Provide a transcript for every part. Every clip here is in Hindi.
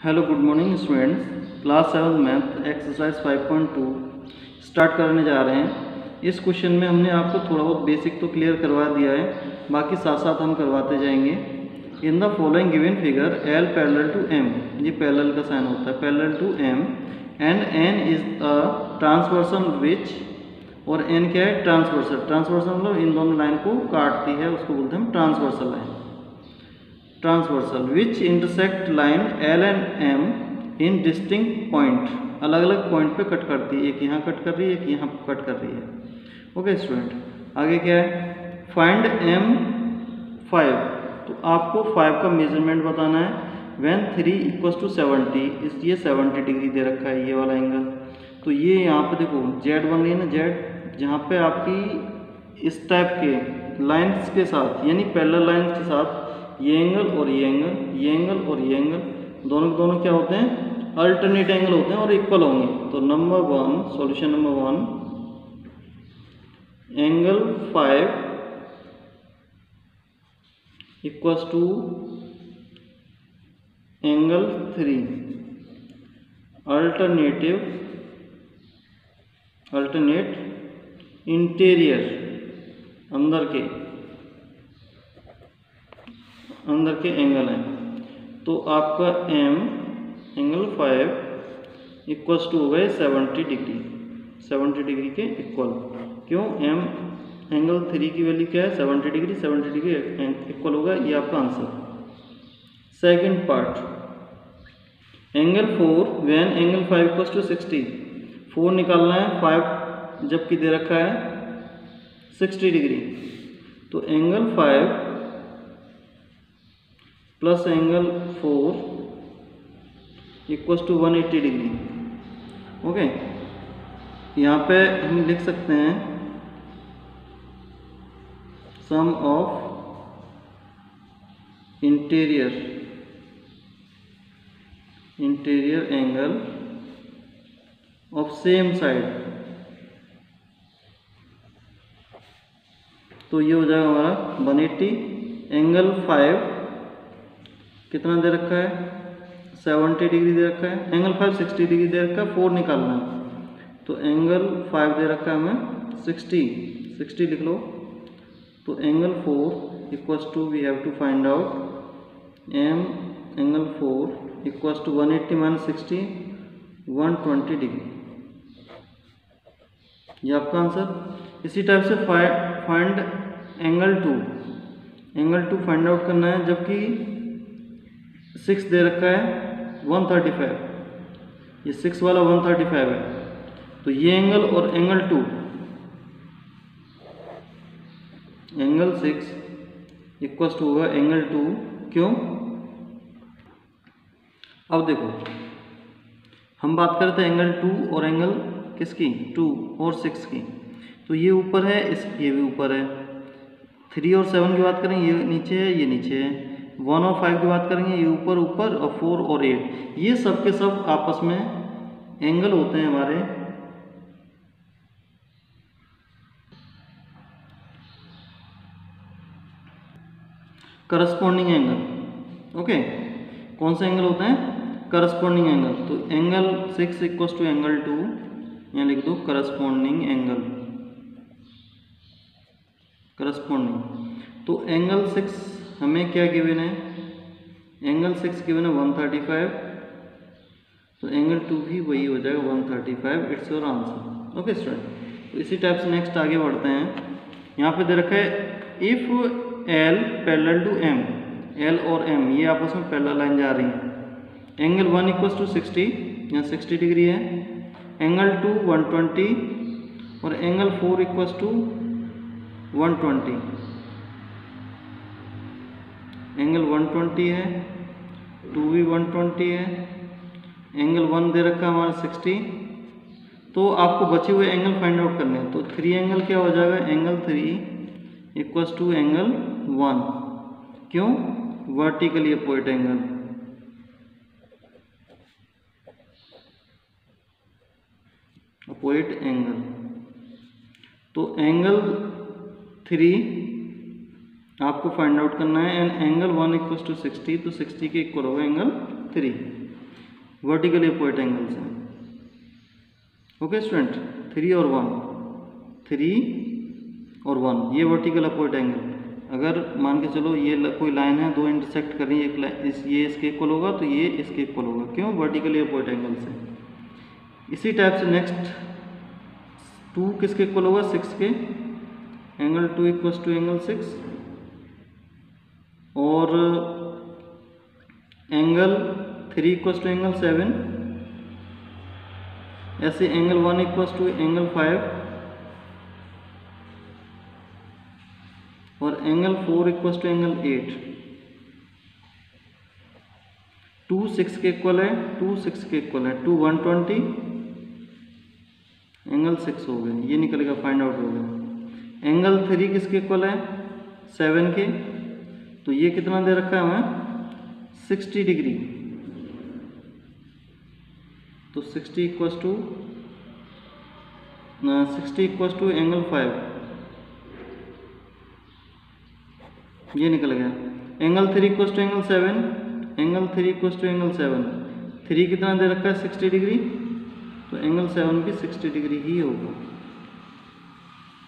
Hello good morning students. Class 7 math exercise 5.2 start करने जा रहे हैं। इस क्वेश्चन में हमने आपको थोड़ा बहुत बेसिक तो क्लियर करवा दिया है, बाकी साथ साथ हम करवाते जाएंगे। In the following given figure L parallel to M, ये पैरेलल का साइन होता है, parallel to M and N is a transversal which, और एन क्या है, ट्रांसवर्सल। ट्रांसवर्सल मतलब इन दोनों लाइन को काटती है, उसको बोलते हैं हम transversal line. Transversal which intersect line L and M in distinct point, अलग अलग पॉइंट पे कट करती है, एक यहाँ कट कर रही है, एक यहाँ कट कर रही है। ओके स्टूडेंट, आगे क्या है, फाइंड एम 5। तो आपको 5 का मेजरमेंट बताना है। व्हेन 3 इक्वल्स टू 70, इसलिए 70 डिग्री दे रखा है ये वाला एंगल। तो ये यहाँ पे देखो जेड बन रही है ना, जेड, जहाँ पे आपकी इस टाइप के लाइंस के साथ यानी पैरेलल लाइंस के साथ ये एंगल और ये एंगल, ये एंगल और ये एंगल, दोनों के दोनों क्या होते हैं, अल्टरनेट एंगल होते हैं और इक्वल होंगे। तो number 1, solution number 1, angle 5 equals to angle 3, alternate interior, अंदर के एंगल हैं। तो आपका एम एंगल 5 इक्वल्स टू हो गए 70 डिग्री, 70 डिग्री के इक्वल। क्यों, एम एंगल 3 की वैल्यू क्या है, 70 डिग्री, 70 डिग्री इक्वल होगा, ये आपका answer. Second part, angle 4 when angle 5 equals to 60, 4 निकालना है, 5 जबकि दे रखा है 60 डिग्री। तो angle 5 plus angle 4 equals to 180 degree. Okay, यहाँ पे हम लिख सकते हैं sum of interior angle of same side. तो ये हो जाएगा हमारा 180। एंगल 5 कितना दे रखा है, 70 डिग्री दे रखा है, एंगल 5 60 डिग्री दे रखा है, 4 निकालना है। तो एंगल 5 दे रखा है हमें 60 लिख लो। तो angle 4 equals to, we have to find out M angle 4 equals to 180 minus 60, 120 degree. ये आपका आंसर। इसी टाइप से फाइंड एंगल 2 फाइंड आउट करना है, जबकि 6 दे रखा है 135, ये 6 वाला 135 है। तो ये एंगल और एंगल 2, एंगल 6 इक्वल्स टू होगा एंगल 2। क्यों, अब देखो हम बात कर रहे थे एंगल 2 और एंगल किसकी, 2 और 6 की। तो ये ऊपर है, ये भी ऊपर है। 3 और 7 की बात करेंगे, ये नीचे है, ये नीचे है। 1 और 5 की बात करेंगे, ये ऊपर, और 4 और 8, ये सब के सब आपस में एंगल होते हैं हमारे करस्पॉन्डिंग एंगल। ओके, कौन से एंगल होते हैं, करस्पॉन्डिंग एंगल। तो एंगल 6 इक्वल्स टू एंगल 2, यहाँ लिख दो करस्पॉन्डिंग एंगल, करस्पॉन्डिंग। तो एंगल 6 हमें क्या गिवन है, एंगल 6 गिवन है 135, तो एंगल 2 भी वही हो जाएगा 135। It's your answer. Okay student, तो इसी टाइप से नेक्स्ट आगे बढ़ते हैं। यहाँ पे दे रखा है if L parallel to M, L और एम ये आपस में पैरेलल लाइन जा रही है। एंगल 1 इक्वल्स टू 60, यहाँ 60 डिग्री है। एंगल 2 120 और एंगल 4 इक्वल्स टू 120, एंगल 120 है, 2 भी 120 है। एंगल 1 दे रखा है हमारा 60। तो आपको बचे हुए एंगल फाइंड आउट करने हैं। तो 3 एंगल क्या हो जाएगा, एंगल 3 इक्वल्स टू एंगल 1। क्यों, vertically opposite angle. Opposite angle, तो एंगल 3 आपको फाइंड आउट करना है, एंड एंगल 1 इक्वल्स टू 60, तो 60 के इक्वल होगा एंगल 3। वर्टिकली अपोजिट एंगल्स हैं। ओके स्टूडेंट, 3 और 1, 3 और 1 ये वर्टिकल अपोजिट एंगल। अगर मान के चलो ये कोई लाइन है, दो इंटरसेक्ट कर रही है, एक लाइन ये इसके इक्वल होगा तो ये इसके इक्वल होगा। क्यों? वर्टिकली अपोजिट एंगल से। इसी टाइप से नेक्स्ट 2 किसके इक्वल होगा? 6 के। एंगल 2 इक्वल्स टू एंगल 6 और एंगल 3 इक्वल्स टू एंगल 7। ऐसे एंगल 1 इक्वल्स टू एंगल 5 और एंगल 4 इक्वल्स टू एंगल 8। 2 6 के इक्वल है, 2 6 के इक्वल है, 2 120 एंगल 6 हो गए, ये निकलेगा, फाइंड आउट हो गया। एंगल 3 किसके इक्वल है? 7 के। तो ये कितना दे रखा है हमें? 60 डिग्री। तो 60 इक्वल्स टू एंगल 5, ये निकल गया। Angle 3 equals to angle 7, angle 3 equals to angle 7। 3 कितना दे रखा है? 60 डिग्री। तो एंगल 7 भी 60 डिग्री ही होगा।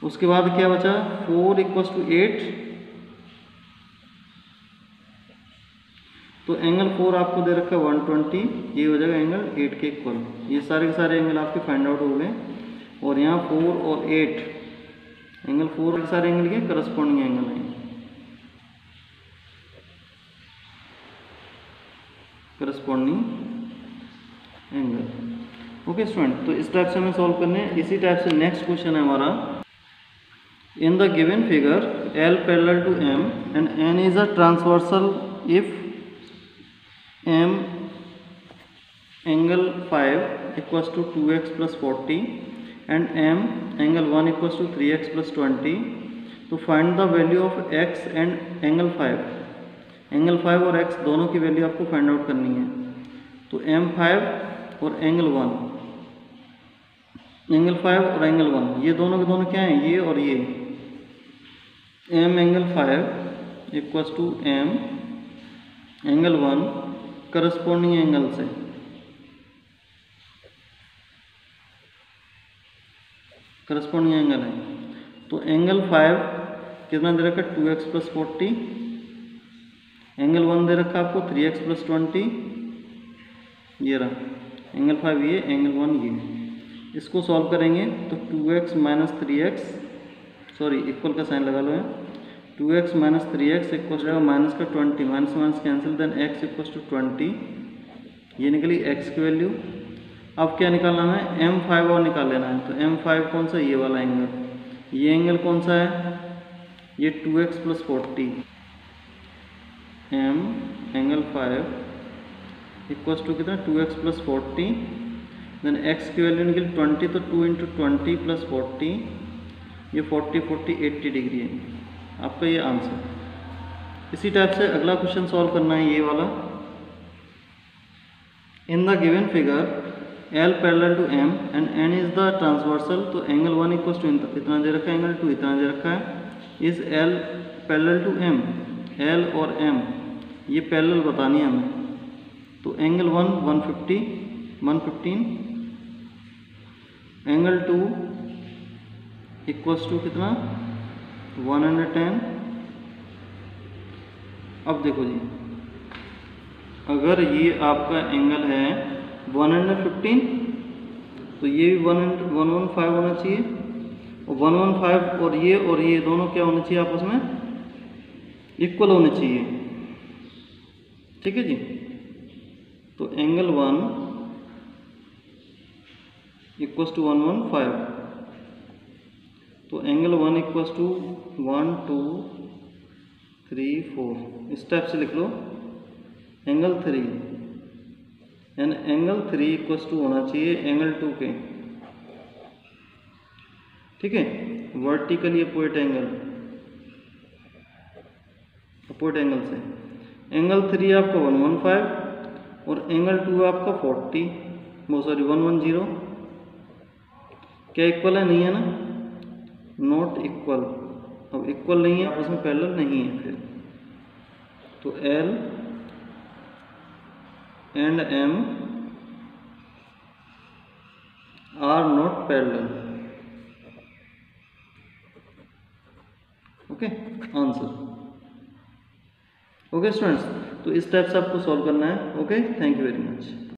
उसके बाद क्या बचा? 4 इक्वल्स टू 8। तो एंगल 4 आपको दे रखा है 120, ये हो जाएगा एंगल 8 के इक्वल। ये सारे के सारे एंगल आपके फाइंड आउट हो गए। और यहाँ 4 और 8 एंगल 4 के सारे एंगल के करस्पॉन्डिंग एंगल हैं, करस्पॉन्डिंग एंगल। ओके स्टूडेंट, तो इस टाइप से हमें सॉल्व करने हैं। इसी टाइप से नेक्स्ट क्वेश्चन है हमारा, in the given figure L parallel to M and N is a transversal if M angle 5 equals to 2x plus 40 and M angle 1 equals to 3x plus 20, तो find the value of x and angle 5। Angle 5 और x दोनों की वैल्यू आपको फाइंड आउट करनी है। तो M5 और एंगल 1, एंगल 5 और एंगल 1 ये दोनों के दोनों क्या हैं? ये और ये। M angle 5 equals to M angle 1 corresponding angle से। करस्पॉन्डिंग एंगल है। तो एंगल 5 कितना दे रखा है? 2x plus 40। एंगल 1 दे रखा है आपको 3x प्लस 20, ये रहा। एंगल 5 ये, एंगल 1 ये। इसको सॉल्व करेंगे तो 2x minus 3x, sorry equal का साइन लगा लो है। 2x माइनस 3x इक्वल रहेगा माइनस का 20, minus minus cancel, then x equal to 20, ये निकली x की वैल्यू। अब क्या निकालना है? M5 और निकाल लेना है। तो M5 कौन सा? ये वाला एंगल। ये एंगल कौन सा है? ये 2x plus 40। M angle 5 equals to कितना? 2x प्लस 40, देन x की वैल्यू निकली 20, तो 2 इंटू 20 प्लस 40, ये 40 40 80 डिग्री है आपका ये आंसर। इसी टाइप से अगला क्वेश्चन सॉल्व करना है, ये वाला। In the given figure L parallel to M and N is the transversal, तो एंगल 1 इक्वल्स टू इतना दे रखा है, एंगल 2 इतना दे रखा है। Is L parallel to M, L और M ये पैरेलल बतानी है हमें। तो एंगल 1 115, एंगल 2 इक्वल्स टू कितना? 110। अब देखो जी, अगर ये आपका एंगल है 115, तो ये भी 115 होना चाहिए। और 115 और ये दोनों क्या होने चाहिए? आपस में इक्वल होने चाहिए। ठीक है जी। तो एंगल 1 इक्वल्स टू 115, तो एंगल 1 इक्वल्स टू 1 2 3 4, इस टाइप से लिख लो। Angle 3 and angle 3 equals to होना चाहिए एंगल 2 के। ठीक है, vertically opposite angle, opposite angle से। एंगल 3 आपका 115 और एंगल 2 आपका 40, सॉरी 110। क्या इक्वल है? नहीं है ना, नॉट इक्वल। अब इक्वल नहीं है, आपस में पैरेलल नहीं है फिर। तो L and M are not parallel. Okay, answer. Okay students, तो इस टाइप से आपको सॉल्व करना है। Okay, thank you very much.